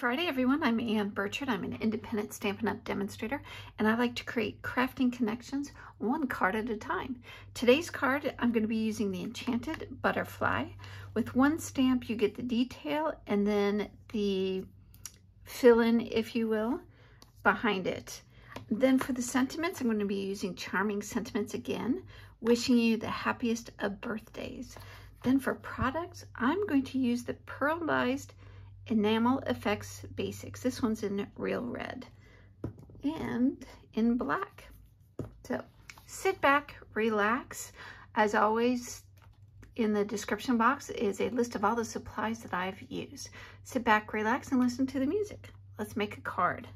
Friday, everyone. I'm Ann Birchard. I'm an independent Stampin' Up! Demonstrator, and I like to create crafting connections one card at a time. Today's card, I'm going to be using the Enchanted Butterfly. With one stamp, you get the detail and then the fill-in, if you will, behind it. Then for the sentiments, I'm going to be using Charming Sentiments again, wishing you the happiest of birthdays. Then for products, I'm going to use the Pearlized Enamel Effects Basics. This one's in real red and in black. So sit back, relax. As always, in the description box is a list of all the supplies that I've used. Sit back, relax, and listen to the music. Let's make a card.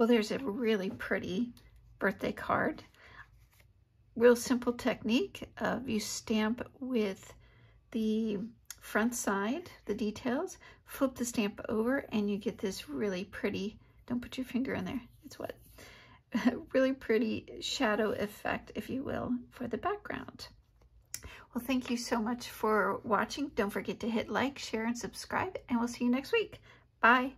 Well, there's a really pretty birthday card. Real simple technique of you stamp with the front side, the details, flip the stamp over, and you get this really pretty, don't put your finger in there, it's wet, really pretty shadow effect, if you will, for the background. Well, thank you so much for watching. Don't forget to hit like, share, and subscribe, and we'll see you next week. Bye.